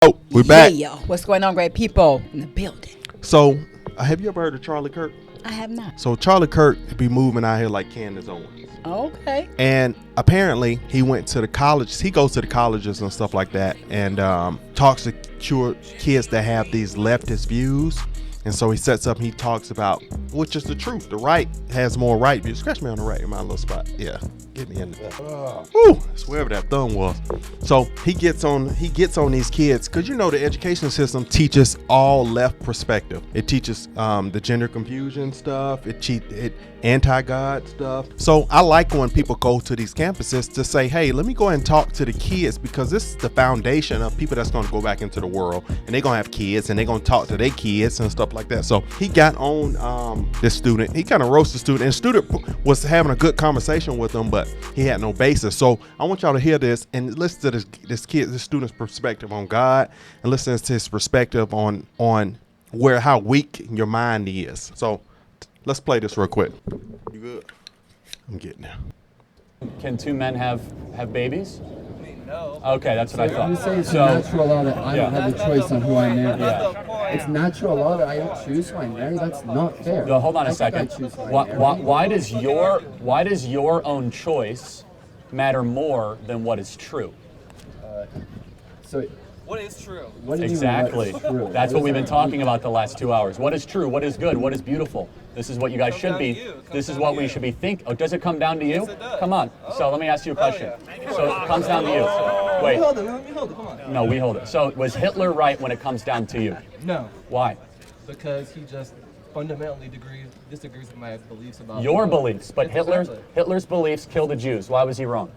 Oh, we're back. Yeah, what's going on, great people in the building? So, have you ever heard of Charlie Kirk? I have not. So, Charlie Kirk be moving out here like Candace Owens. Okay. And apparently, he went to the college. He goes to the colleges and stuff like that, and talks to kids that have these leftist views. And so he sets up and he talks about, which is the truth. The right has more right views. Scratch me on the right in my little spot. Yeah, get me in there. Woo, it's wherever that thumb was. So he gets on these kids, because you know the education system teaches all left perspective. It teaches the gender confusion stuff. It anti-God stuff. So I like when people go to these campuses to say, hey, let me go ahead and talk to the kids, because this is the foundation of people that's going to go back into the world, and they're going to have kids, and they're going to talk to their kids and stuff like that. So he got on this student. He kind of roasted the student, and the student was having a good conversation with him, but he had no basis. So I want y'all to hear this and listen to this student's perspective on God, and listen to his perspective on how weak your mind is. So let's play this real quick. You good? I'm getting there. Can two men have babies? No. Okay, that's what I thought. You say it's a natural law that I don't have a choice on who I marry. It's natural law that I don't choose who I marry. That's not fair. No, hold on a I think I second. choose who I marry. Why does your own choice matter more than what is true? So What is true? what do you mean Exactly. what's true? That's what we've been talking about the last 2 hours. What is true? What is good? What is beautiful? This is what you guys should be. This is what we should be thinking. Oh, does it come down to you? Yes, it does. Come on. So let me ask you a question. So it comes down to you. Wait. Hold it, let me hold it, come on. No, we hold it. So was Hitler right when it comes down to you? No, Why? because he just fundamentally disagrees with my beliefs about Your people. beliefs, but Exactly. Hitler's beliefs kill the Jews. Why was he wrong?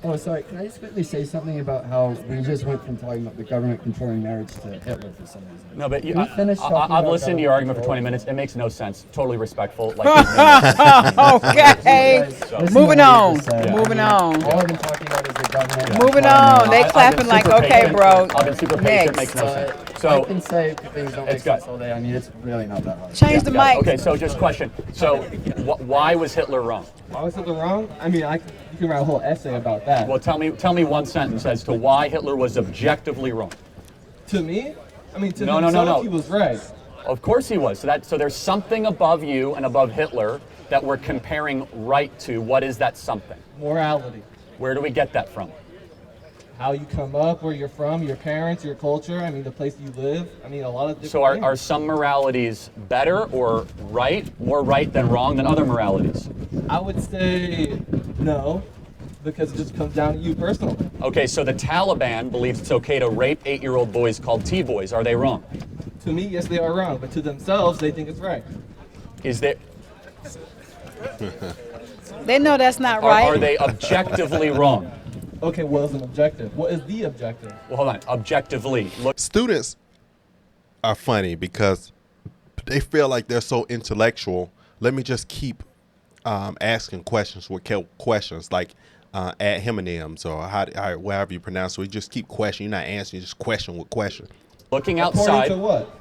Oh, sorry. Can I just quickly say something about how we just went from talking about the government controlling marriage to Hitler for some reason? No, but Can we finish talking I've about listened to your argument government for control? 20 minutes. It makes no sense. Totally respectful. Like, Okay. Listen to Moving what I on. just said. Moving I on. mean, all I've been talking about is the government. Moving controlling on. marriage. They I've clapping been like, super okay, patient. bro. I've been super patient. Next. Makes no sense. I So can say things don't make It's good. sense all day. I mean, it's really not that hard. Change the yeah, mic. okay, so just question. So why was Hitler wrong? Why was Hitler wrong? I mean, you can write a whole essay about that. Well, tell me one sentence as to why Hitler was objectively wrong. To me? I mean, to No, no, himself, no, no. he was right. Of course he was. So there's something above you and above Hitler that we're comparing right to. What is that something? Morality. Where do we get that from? How you come up, where you're from, your parents, your culture, I mean, the place you live. I mean, a lot of different So are things. some moralities better or right, more right than wrong than other moralities? I would say no, because it just comes down to you personally. Okay, so the Taliban believes it's okay to rape 8-year-old boys called T-boys. Are they wrong? To me, yes, they are wrong, but to themselves, they think it's right. Is there, They know that's not are right. they objectively wrong? Okay, what is an objective? What is the objective? Well, hold on. Objectively, look. Students are funny because they feel like they're so intellectual. Let me just keep asking questions with questions like ad hominems or however you pronounce it. We just keep questioning. You're not answering. You just question with question. Looking According outside, to what?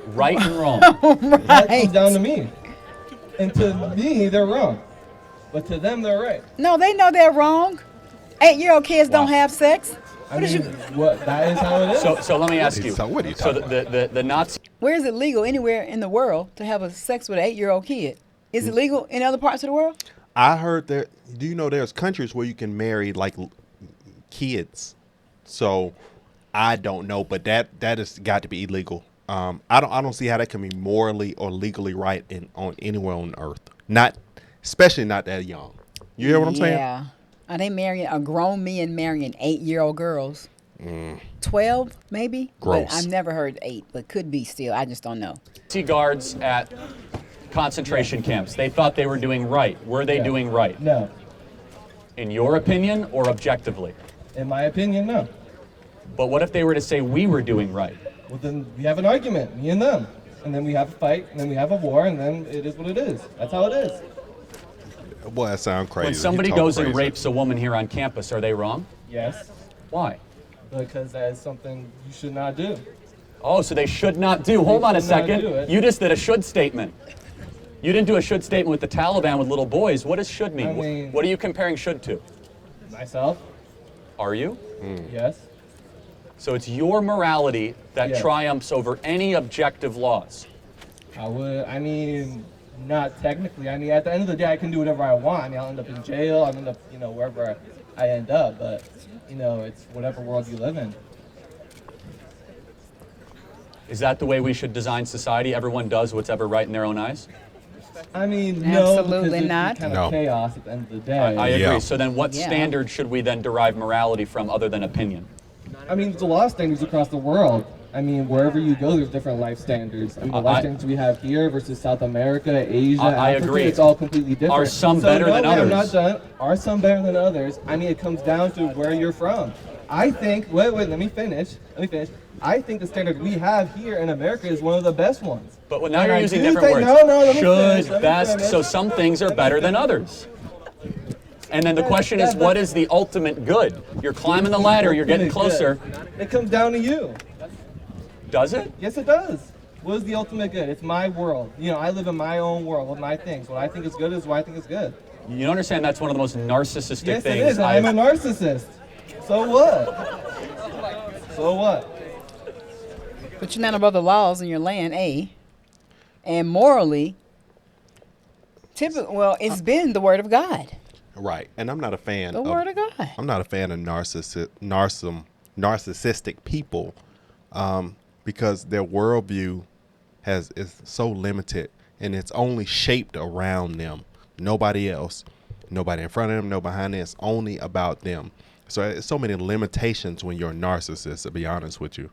right and wrong. That comes down to me. And to me, they're wrong. But to them, they're right. No, they know they're wrong. 8-year-old kids don't Wow. have sex. I mean, that is how it is. So let me ask you. So what are you So talking the Nazi Where is it legal anywhere in the world to have a sex with an 8-year-old kid? Is it legal in other parts of the world? I heard there. Do you know there's countries where you can marry like kids? So I don't know, but that has got to be illegal. I don't see how that can be morally or legally right on anywhere on earth. Not, especially not that young. You hear what I'm saying? Yeah. Are they marrying grown men marrying 8-year-old girls? 12 maybe? Gross. But I've never heard 8, but could be still. I just don't know. guards at concentration camps, they thought they were doing right. Were they doing right? No. In your opinion or objectively? In my opinion, no. But what if they were to say we were doing right? Well, then we have an argument, me and them. And then we have a fight, and then we have a war, and then it is what it is. That's how it is. Boy, that sounds crazy. When You somebody talk goes and crazy. rapes a woman here on campus, are they wrong? Yes. Why? Because that is something you should not do. Oh, so they should not do. Hold on a should not second. do it. You just did a should statement. You didn't do a should statement with the Taliban with little boys. What does should mean? I mean- What are you comparing should to? Myself? Are you? Yes. So it's your morality that Yes. triumphs over any objective laws. I mean, not technically. I mean, at the end of the day, I can do whatever I want. I mean, I'll end up in jail. I'll end up, wherever I end up. But, it's whatever world you live in. Is that the way we should design society? Everyone does what's ever right in their own eyes? I mean, no, Absolutely because not. it's kind No. of chaos at the end of the day. I agree. Yeah. So then what Yeah. standard should we then derive morality from other than opinion? I mean, there's a lot of standards across the world. I mean, wherever you go, there's different life standards. I mean, the life standards we have here versus South America, Asia, I Africa, agree. it's all completely different. Are some So, better than wait, I'm not others? done. Are some better than others? I mean, it comes down to where you're from. I think, wait, let me finish. I think the standard we have here in America is one of the best ones. But now And you're I using do different think- words. No, let me finish, Should, let me best. finish. So some things are better than others. And then the question is, what is the ultimate good? You're climbing the ladder, you're getting closer. It comes down to you. Does it? Yes, it does. What is the ultimate good? It's my world. I live in my own world with my things. What I think is good is what I think is good. You don't understand that's one of the most narcissistic Yes, things. it is. I'm a narcissist. So what? So what? But you're not above the laws in your land, A. And morally, it's been the word of God. Right. And I'm not a fan The of word of God. I'm not a fan of narcissistic people because their worldview is so limited and it's only shaped around them. Nobody else. Nobody in front of them, no behind them. It's only about them. So it's so many limitations when you're a narcissist, to be honest with you.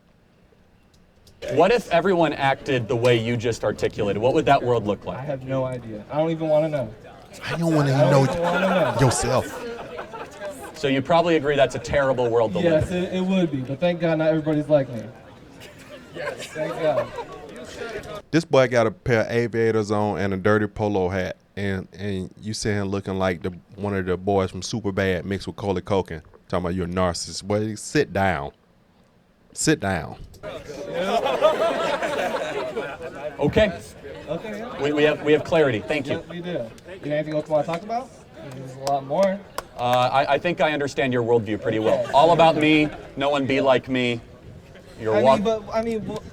What if everyone acted the way you just articulated? What would that world look I like? have no idea. I don't even want to know. I don't want to I don't know even want to know. yourself. So you probably agree that's a terrible world to live Yes, in. it would be. But thank God not everybody's like me. Yes. Thank God. This boy got a pair of aviators on and a dirty polo hat, and you see him looking like one of the boys from Superbad mixed with Coley Culkin. Talking about you're a narcissist. Boy, sit down. Sit down. Okay, Okay, yeah. we have clarity. Thank you. Yes, we do. Anything else you want to talk about? There's a lot more. I think I understand your worldview pretty well. All about me, no one be like me. You're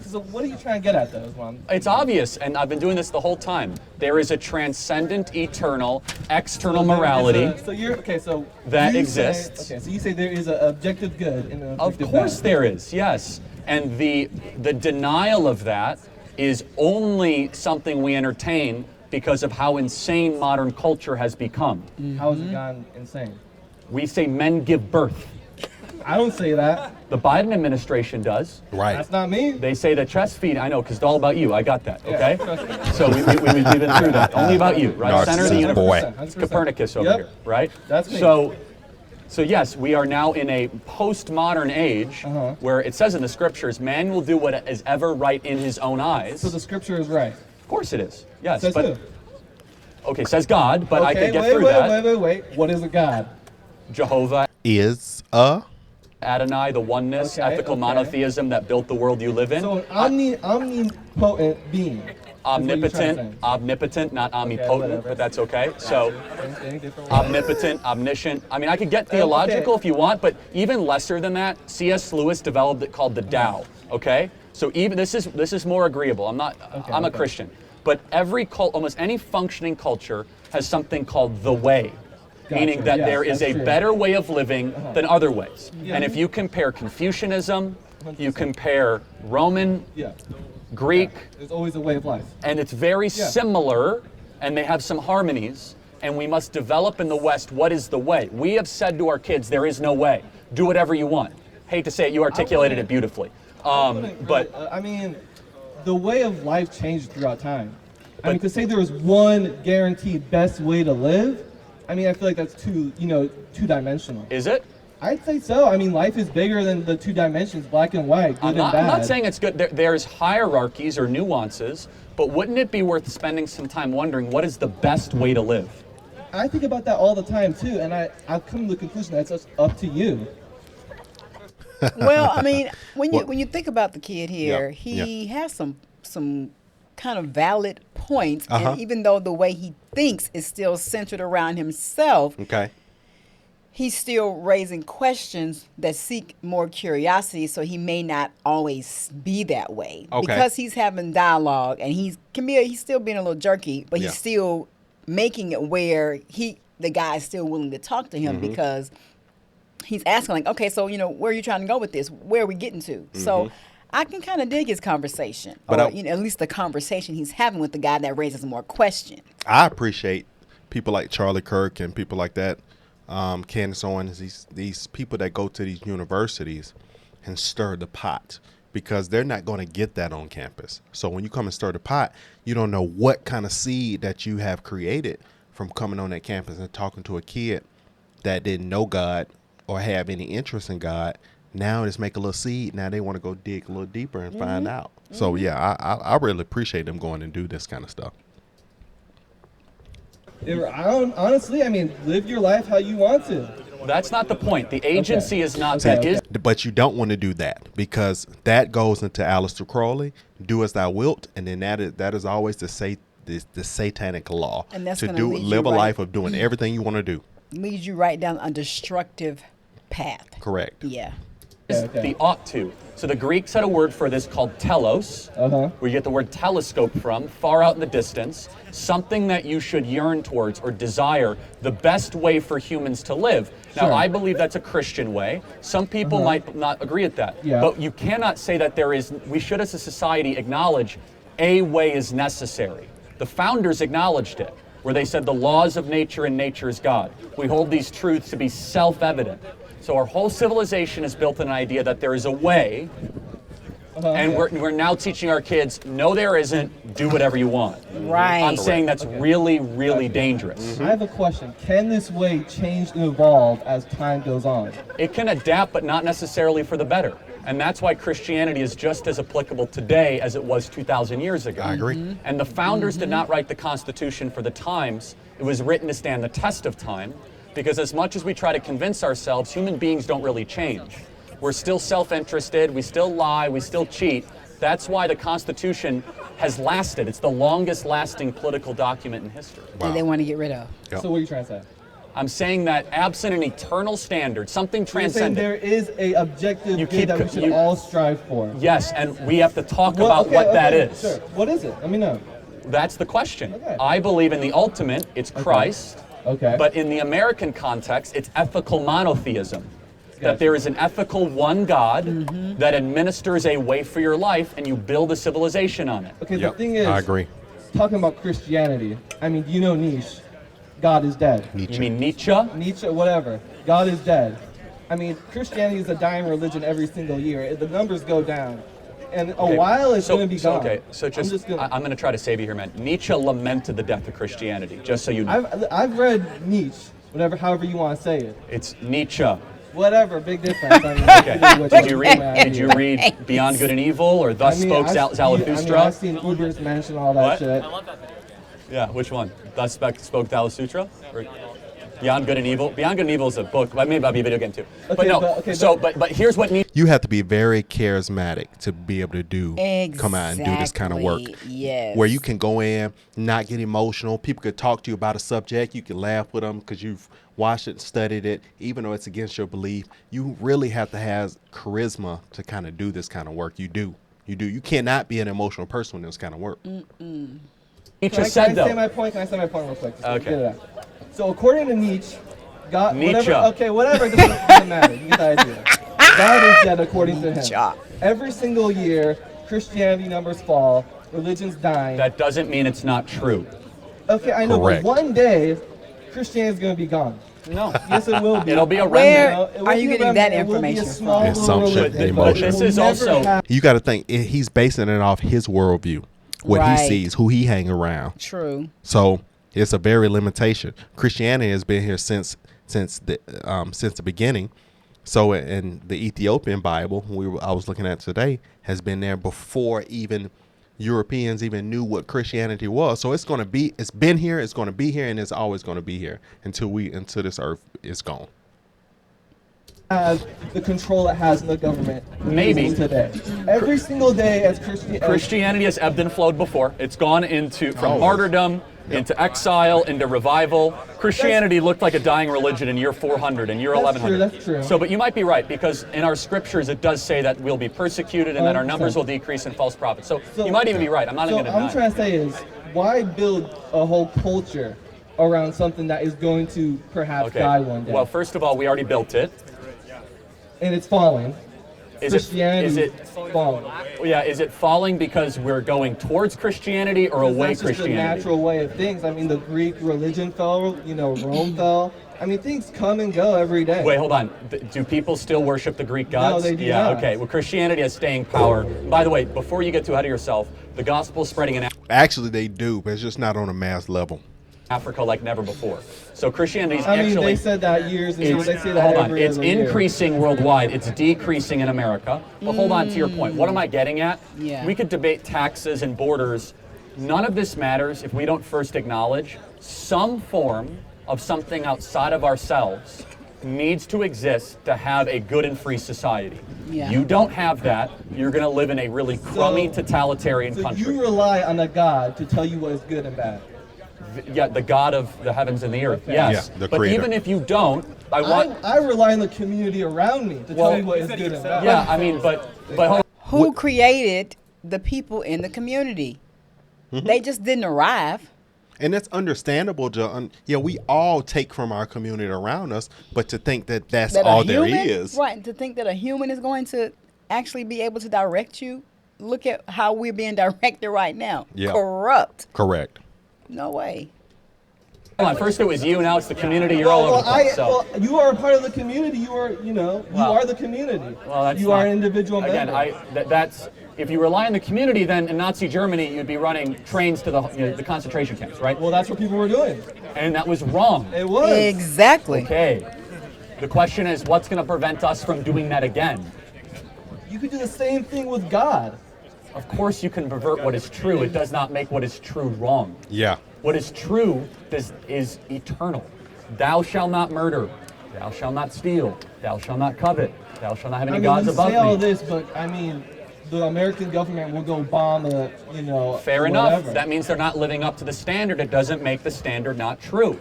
So what are you trying to get at, though? Is what I'm- It's obvious, and I've been doing this the whole time. There is a transcendent, eternal, external morality. So that you exists. Say, okay, so you say there is an objective good and an Of objective course bad. there is, yes. And the denial of that is only something we entertain because of how insane modern culture has become. How has it gone insane? We say men give birth. I don't say that. The Biden administration does. Right. That's not me. They say that chest feeding, I know, because it's all about you. I got that, okay? trust me. So we've been through that. Only about you, right? Center of the Narcissist universe. boy. 100%. Copernicus over Yep. here, right? That's me. So yes, we are now in a postmodern age where it says in the scriptures, man will do what is ever right in his own eyes. So the scripture is right. Of course it is. Yes, Says but who? okay, says God, but I Okay, could get through that. Wait. What is a God? Jehovah, Is Adonai, the oneness, Okay, ethical okay. monotheism that built the world you live in. So an omnipotent being. is what you're trying to say. Omnipotent, not omnipotent, whatever. but that's okay. So Same thing, different word. omnipotent, omniscient. I mean, I could get theological okay. if you want, but even lesser than that, C.S. Lewis developed it called the Tao. Okay, so even this is more agreeable. I'm a okay. Christian, but almost any functioning culture has something called the way. Gotcha. Meaning that Yes, there is that's a true. better way of living than other ways. Yeah. And if you compare Confucianism, you compare Roman, Yeah. Greek, There's always a way of life. and it's very similar, and they have some harmonies, and we must develop in the West what is the way. We have said to our kids, there is no way. Do whatever you want. Hate to say it, you articulated it beautifully. But I mean, the way of life changed throughout time. I mean, to say there was one guaranteed best way to live, I mean, I feel like that's two-dimensional. is it? I'd say so. I mean, life is bigger than the two dimensions, black and white, good I'm and not, bad. I'm not saying it's good. There's hierarchies or nuances, but wouldn't it be worth spending some time wondering what is the best way to live? I think about that all the time too, and I've come to the conclusion that it's just up to you. Well, I mean, when What- you think about the kid here, Yeah, he has some kind of valid points, Uh-huh. and even though the way he thinks is still centered around himself, okay. he's still raising questions that seek more curiosity, so he may not always be that way. Okay. Because he's having dialogue and he's still being a little jerky, but Yeah. he's still making it where the guy is still willing to talk to him because he's asking, like, okay, so, where are you trying to go with this? Where are we getting to? So I can kind of dig his conversation, But or at least the conversation he's having with the guy that raises more questions. I appreciate people like Charlie Kirk and people like that, Candace Owens, these people that go to these universities and stir the pot, because they're not going to get that on campus. So when you come and stir the pot, you don't know what kind of seed that you have created from coming on that campus and talking to a kid that didn't know God or have any interest in God. Now just make a little seed. Now they want to go dig a little deeper and find out. So yeah, I really appreciate them going and do this kind of stuff. Honestly, I mean, live your life how you want to. That's not the point. The agency is not Okay, that is. But you don't want to do that, because that goes into Aleister Crowley, do as thou wilt, and then that is always the satanic law, And that's to gonna lead you live a right- life of doing everything you want to do. Leads you right down a destructive path. Correct. Yeah. The ought to. So the Greeks had a word for this called telos, where you get the word telescope from, far out in the distance, something that you should yearn towards or desire, the best way for humans to live. Now, Sure. I believe that's a Christian way. Some people might not agree with that. Yeah. But you cannot say that we should as a society acknowledge a way is necessary. The founders acknowledged it, where they said the laws of nature and nature is God. We hold these truths to be self-evident. So our whole civilization is built on an idea that there is a way, and we're now teaching our kids, no there isn't, do whatever you want. Right. I'm saying that's really, really dangerous. I have a question. Can this way change and evolve as time goes on? It can adapt, but not necessarily for the better. And that's why Christianity is just as applicable today as it was 2,000 years ago. I agree. And the founders did not write the Constitution for the times. It was written to stand the test of time, because as much as we try to convince ourselves, human beings don't really change. We're still self-interested, we still lie, we still cheat. That's why the Constitution has lasted. It's the longest lasting political document in history. That they want to get rid of. Yep. So what are you trying to say? I'm saying that absent an eternal standard, something You're saying transcendent. there is a objective You good keep that we co- should you- all strive for. Yes, and we have to talk Well, about okay, what that okay, is. Sure. What is it? Let me know. That's the question. Okay. I believe in the ultimate, it's Christ. Okay. But in the American context, it's ethical monotheism. That there is an ethical one God that administers a way for your life, and you build a civilization on it. Okay, Yep, the thing is, I agree. talking about Christianity, I mean, you know Nietzsche, God is dead. You mean Nietzsche? Nietzsche, whatever, God is dead. I mean, Christianity is a dying religion every single year. The numbers go down. And a while it's going to be gone. Okay, so I'm going to try to save you here, man. Nietzsche lamented the death of Christianity, just so you know. I've read Nietzsche, however you want to say it. It's Nietzsche. Whatever, big difference. I mean, Okay. Did you read Beyond Good and Evil, or Thus Spoke Zarathustra? I've seen Ubers mention all that What? shit. Yeah, which one? Thus Spoke Zarathustra? Or Beyond Good and Evil? Beyond Good and Evil is a book. Maybe it'll be a video game too. But Okay, no. but- But here's what Nietzsche. You have to be very charismatic to be able to come out and do this kind of work. Exactly, yes. Where you can go in, not get emotional. People could talk to you about a subject. You can laugh with them because you've watched it and studied it. Even though it's against your belief, you really have to have charisma to kind of do this kind of work. You do. You cannot be an emotional person with this kind of work. Nietzsche Can I said, say though. my point? Can I say my point real quick? Just Okay. get it out. So according to Nietzsche, God, Nietzsche. whatever, it doesn't matter. You get the idea. God is dead according to him. Nietzsche. Every single year, Christianity numbers fall, religion's dying. That doesn't mean it's not true. Okay, I know, Correct. but one day, Christianity's going to be gone. No. Yes, it will be. It'll be a Where remnant. It will are be you a getting remnant. that It will be a information small from? It's little some shit, religion, the but it emotion. will This is never also- have- You got to think he's basing it off his worldview, what Right. he sees, who he hang around. True. So it's a very limitation. Christianity has been here since the beginning. So in the Ethiopian Bible, I was looking at today, has been there before even Europeans even knew what Christianity was. So it's been here, it's going to be here, and it's always going to be here until this earth is gone. Have the control it has in the government. Maybe. Today. Every single day as Christianity has ebbed and flowed before. It's gone from martyrdom into exile, into revival. Christianity looked like a dying religion in year 400 and year 1100. That's true. So, but you might be right, because in our scriptures it does say that we'll be persecuted and that our numbers 100%. will decrease in false prophets. So you might even be right. I'm not even So going to I'm trying to say is, why build a whole culture around something that is going to perhaps die one day? Well, first of all, we already built it. And it's falling. Is Christianity it is falling. Yeah, is it falling because we're going towards Christianity or away That's just the Christianity? natural way of things. I mean, the Greek religion fell, Rome fell. I mean, things come and go every day. Wait, hold on. Do people still worship the Greek gods? No, they do Yeah, not. okay. Well, Christianity has staying power. By the way, before you get too ahead of yourself, the gospel is spreading in Actually, they do, but it's just not on a mass level. Africa like never before. So Christianity is I mean, actually... they said that years ago. They say that hold on. every It's other year. increasing worldwide. It's decreasing in America. But hold on to your point. What am I getting at? Yeah. We could debate taxes and borders. None of this matters if we don't first acknowledge some form of something outside of ourselves needs to exist to have a good and free society. Yeah. You don't have that, you're going to live in a really crummy totalitarian So country. you rely on a God to tell you what is good and bad. Yeah, the God of the heavens and the earth. Okay. Yes. Yeah, the but creator. even if you don't, I rely on the community around me to Well, tell me what is good and bad. yeah, I mean, but hold Who created the people in the community? They just didn't arrive. And it's understandable to, we all take from our community around us, but to think that that's That all a there human, is. right? To think that a human is going to actually be able to direct you. Look at how we're being directed right now. Yeah. Corrupt. Correct. No way. on. First it was you, now it's the community. You're all over the place. So. You are a part of the community. You are, you are the community. Well, that's you are not- an individual Again, member. that's if you rely on the community, then in Nazi Germany you'd be running trains to the concentration camps, right? Well, that's what people were doing. And that was wrong. It was. Exactly. Okay. The question is, what's going to prevent us from doing that again? You could do the same thing with God. Of course you can pervert what is true. It does not make what is true wrong. Yeah. What is true is eternal. Thou shalt not murder. Thou shalt not steal. Thou shalt not covet. Thou shalt not have any gods you above say all me. this, but I mean, the American government will go bomb a, Fair enough. whatever. That means they're not living up to the standard. It doesn't make the standard not true.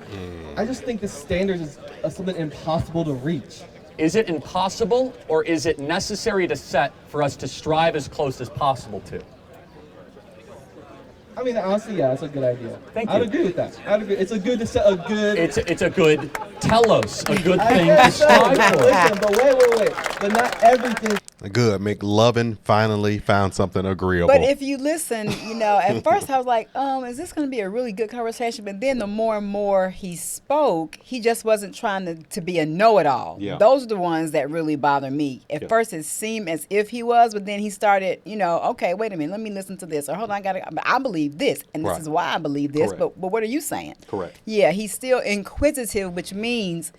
I just think the standard is something impossible to reach. Is it impossible, or is it necessary to set for us to strive as close as possible to? I mean, honestly, yeah, that's a good idea. Thank I'd you. agree with that. I'd agree. It's a good to set a good. It's a good telos, a good I thing to guess so. strive for. Listen, but wait. But not everything. Good. McLovin finally found something agreeable. But if you listen, at first I was like, is this going to be a really good conversation? But then the more and more he spoke, he just wasn't trying to be a know-it-all. Yeah. Those are the ones that really bother me. At first it seemed as if he was, but then he started, okay, wait a minute, let me listen to this. Or hold on, I believe this, and this Right. is why I believe this. Correct. But what are you saying? Correct. Yeah, he's still inquisitive, which means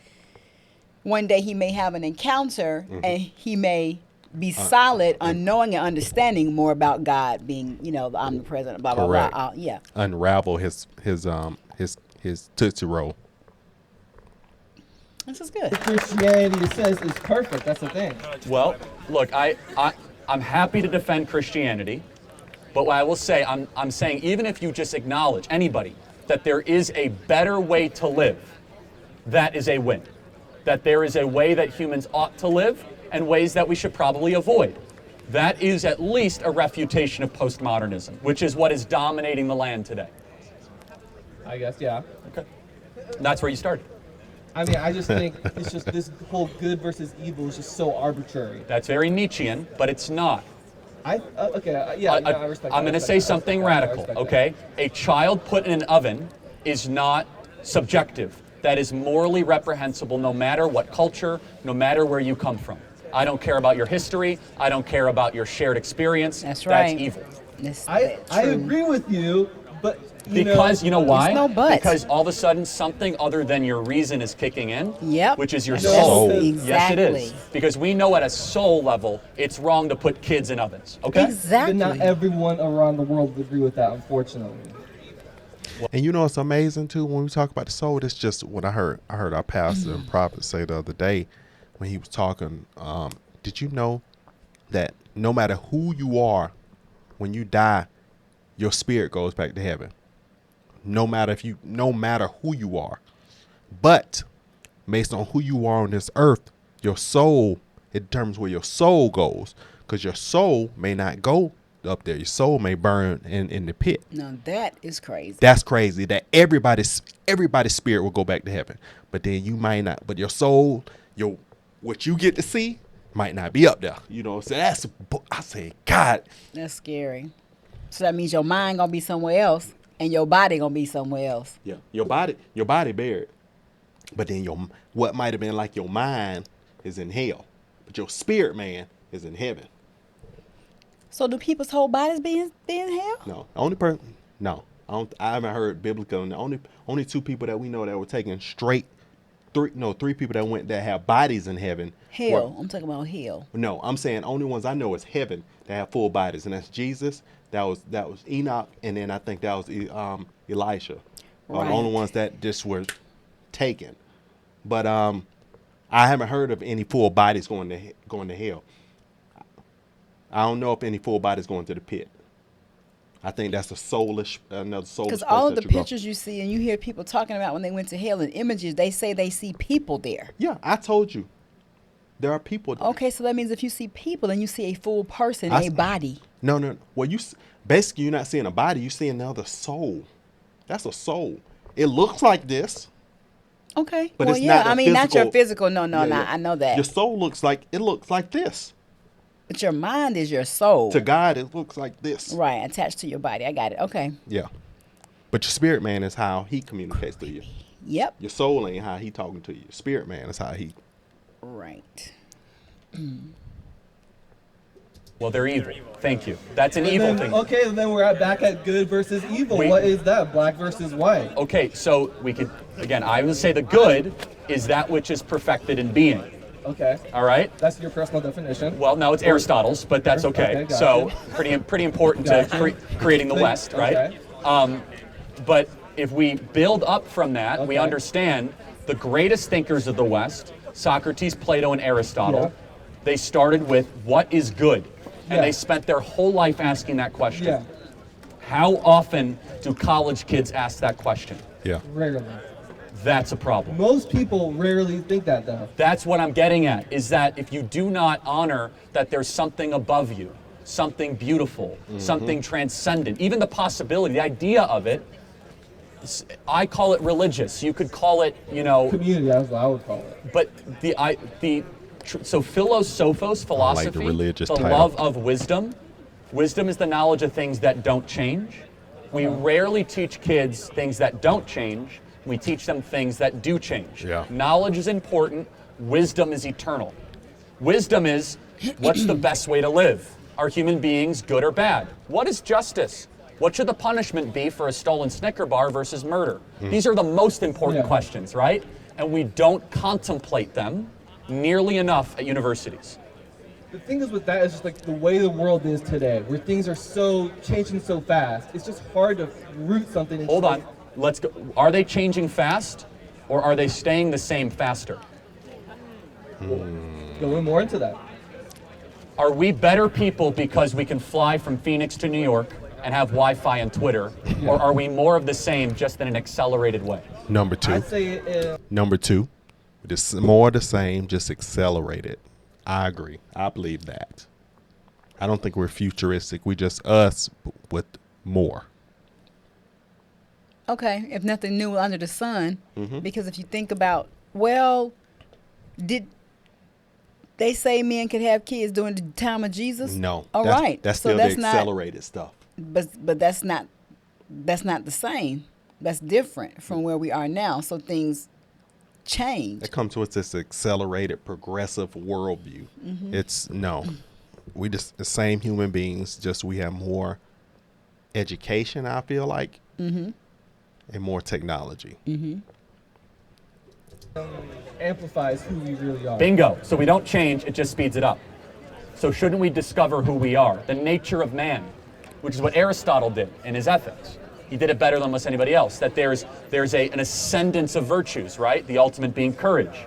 one day he may have an encounter and he may be solid on knowing and understanding more about God being, the omnipresent, blah, blah, Correct. blah. Yeah. Unravel his Tootsie Roll. This is good. Christianity says is perfect. That's the thing. Well, look, I'm happy to defend Christianity, but what I will say, I'm saying even if you just acknowledge, anybody, that there is a better way to live, that is a win. That there is a way that humans ought to live and ways that we should probably avoid. That is at least a refutation of postmodernism, which is what is dominating the land today. I guess, yeah. Okay. That's where you started. I mean, I just think it's just this whole good versus evil is just so arbitrary. That's very Nietzschean, but it's not. I respect that. I'm going to say something radical, okay? A child put in an oven is not subjective. That is morally reprehensible no matter what culture, no matter where you come from. I don't care about your history. I don't care about your shared experience. That's right. That's evil. I agree with you, but Because you know why? There's no but. Because all of a sudden something other than your reason is kicking in. Yep. Which is your Yes, soul. exactly. Yes, it is. Because we know at a soul level it's wrong to put kids in ovens. Okay. Exactly. But not everyone around the world would agree with that, unfortunately. And it's amazing too when we talk about the soul. It's just what I heard our pastor and prophet say the other day when he was talking. Did you know that no matter who you are, when you die, your spirit goes back to heaven? no matter who you are. But based on who you are on this earth, your soul, it determines where your soul goes. Because your soul may not go up there. Your soul may burn in the pit. Now that is crazy. That's crazy. That everybody's spirit will go back to heaven. But then you might not. But your soul, what you get to see might not be up there. You know, so I say, God. That's scary. So that means your mind gonna be somewhere else and your body gonna be somewhere else. Yeah. Your body buried. But then what might have been like your mind is in hell. But your spirit man is in heaven. So do people's whole bodies be in hell? No. No. I haven't heard biblical. And the only two people that we know that were taken straight, three people that have bodies in heaven. Hell. I'm talking about hell. No, I'm saying only ones I know is heaven that have full bodies, and that's Jesus. That was Enoch, and then I think that was Elisha. Are the only ones that just were taken. But I haven't heard of any full bodies going to hell. I don't know if any full bodies going to the pit. I think that's another soulless. Because all of the pictures you see and you hear people talking about when they went to hell in images, they say they see people there. Yeah, I told you. There are people there. Okay, so that means if you see people, then you see a full person, a body. No. Well, basically you're not seeing a body. You're seeing another soul. That's a soul. It looks like this. Okay. But well, it's yeah. not I mean, not your physical. No. Yeah. I know that. Your soul looks like this. But your mind is your soul. To God, it looks like this. Right, attached to your body. I got it. Okay. Yeah. But your spirit man is how he communicates to you. Yep. Your soul ain't how he talking to you. Your spirit man is how he. Right. Well, they're evil. Thank you. That's an evil thing. Okay, then we're back at good versus evil. What is that? Black versus white. Okay, so we could, again, I would say the good is that which is perfected in being. Okay. All right? That's your personal definition. Well, no, it's Aristotle's, but that's okay. Okay, So gotcha. pretty important to creating the West, right? Okay. But if we build up from that, we Okay. understand the greatest thinkers of the West, Socrates, Plato, and Aristotle, Yeah. they started with what is good? And Yeah. they spent their whole life asking that question. Yeah. How often do college kids ask that question? Yeah. Rarely. That's a problem. Most people rarely think that though. That's what I'm getting at, is that if you do not honor that there's something above you, something beautiful, something transcendent, even the possibility, the idea of it, I call it religious. You could call it, Community, that's what I would call it. but so philosophos, philosophy, religious the title. love of wisdom. Wisdom is the knowledge of things that don't change. We rarely teach kids things that don't change. We teach them things that do change. Yeah. Knowledge is important. Wisdom is eternal. Wisdom is, what's the best way to live? Are human beings good or bad? What is justice? What should the punishment be for a stolen Snicker bar versus murder? These are the most important questions, right? And we don't contemplate them nearly enough at universities. The thing is with that is just like the way the world is today, where things are so changing so fast. It's just hard to root something. Hold on. Let's go. Are they changing fast, or are they staying the same faster? Going more into that. Are we better people because we can fly from Phoenix to New York and have Wi-Fi and Twitter, or are we more of the same just in an accelerated way? Number two. I'd say Number two. Just more of the same, just accelerated. I agree. I believe that. I don't think we're futuristic. We just us with more. Okay, if nothing new under the sun, Mm-hmm. because if you think about, well, did they say men could have kids during the time of Jesus? No. All that's, right. That's So still that's the not, accelerated stuff. but that's not the same. That's different from where we are now. So things change. That comes with this accelerated, progressive worldview. Mm-hmm. It's we just the same human beings. Just we have more education. I feel like, and more technology. amplifies who we really are. Bingo. So we don't change, it just speeds it up. So shouldn't we discover who we are? The nature of man, which is what Aristotle did in his Ethics. He did it better than almost anybody else. That there's an ascendance of virtues, right? The ultimate being courage.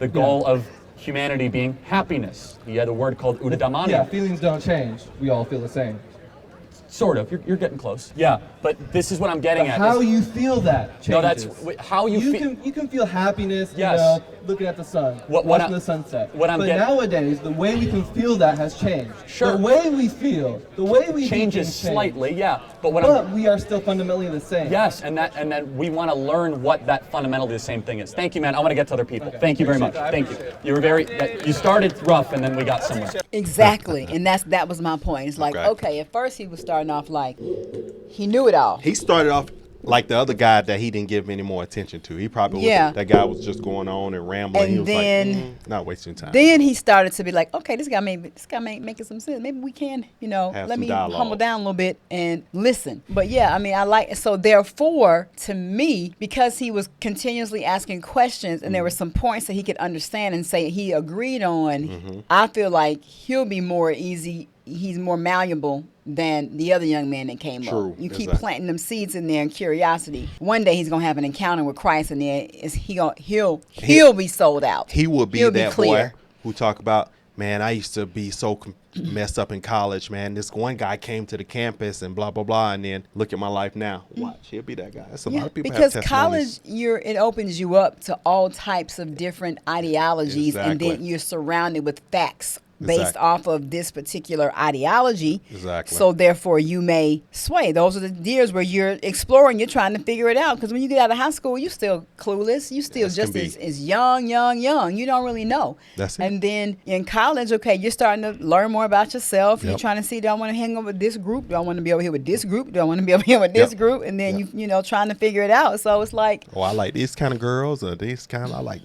The goal of humanity being happiness. He had a word called eudaimonia. Yeah, feelings don't change. We all feel the same. Sort of. You're getting close. Yeah, but this is what I'm getting at. How you feel that changes. No, that's how you feel. You can feel happiness, Yes. you know, looking at the sun, watching the sunset. But nowadays, the way we can feel that has changed. Sure. The way we feel, the way we changes slightly, yeah. But we are still fundamentally the same. Yes, and then we want to learn what that fundamentally the same thing is. Thank you, man. I want to get to other people. Okay. Thank you very much. Thank you. You were you started rough, and then we got somewhere. Exactly, and that was my point. It's like, okay, at first he was starting off like he knew it all. He started off like the other guy that he didn't give any more attention to. He probably that guy was just going on and rambling. And he was then, like, not wasting time. Then he started to be like, okay, this guy making some sense. Maybe we can, let me humble down a little bit and listen. But yeah, I mean, so therefore, to me, because he was continuously asking questions and there were some points that he could understand and say he agreed on, I feel like he'll be more easy. He's more malleable than the other young man that came up. You keep planting them seeds in there and curiosity. One day he's gonna have an encounter with Christ, and then he'll be sold out. He will be that boy who talk about, man, I used to be so messed up in college, man. This one guy came to the campus and blah blah blah, and then look at my life now. Watch, he'll be that guy. That's a lot of people because have college, it opens you up to all types of different ideologies, and then you're surrounded with facts based off of this particular ideology. Exactly. So therefore you may sway. Those are the years where you're exploring, you're trying to figure it out. Because when you get out of high school, you're still clueless. You still just as young. You don't really know. That's it. And then in college, okay, you're starting to learn more about yourself. You're trying to see, do I want to hang over with this group? Do I want to be over here with this group? Do I want to be over here with this group? And then you trying to figure it out. So it's like, oh, I like these kind of girls, or these kind of, I like,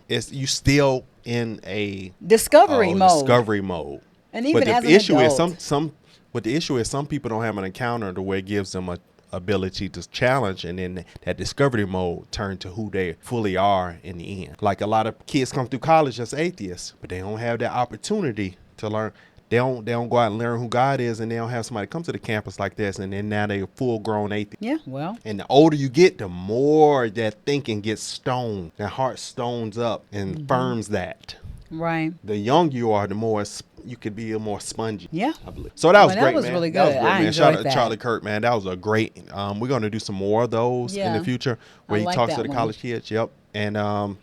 it's you still in a discovery mode. And even but as the an issue adult, is some people don't have an encounter to where it gives them a ability to challenge, and then that discovery mode turn to who they fully are in the end. Like a lot of kids come through college as atheists, but they don't have that opportunity to learn. They don't go out and learn who God is, and they don't have somebody come to the campus like this, and then now they're full grown atheists. Yeah, well. And the older you get, the more that thinking gets stoned. That heart stones up and firms that. Right. The younger you are, the more you could be more spongy. Yeah. I believe. So that was great, that was man. really good. That was great, I man. enjoyed Shout out that. to Charlie Kirk, man. That was a great. We're gonna do some more of those in the future where he talks to the college kids. Yep. And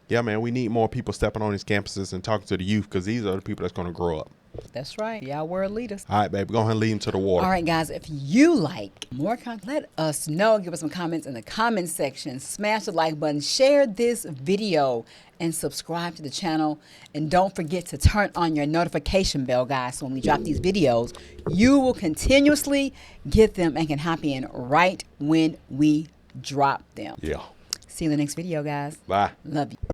yeah, man, we need more people stepping on these campuses and talking to the youth, because these are the people that's gonna grow up. That's right. Y'all world leaders. All right, baby. Go ahead and lead them to the water. All right, guys. If you like more content, let us know. Give us some comments in the comment section. Smash the like button. Share this video. And subscribe to the channel. And don't forget to turn on your notification bell, guys. So when we drop these videos, you will continuously get them and can hop in right when we drop them. Yeah. See you in the next video, guys. Bye. Love you.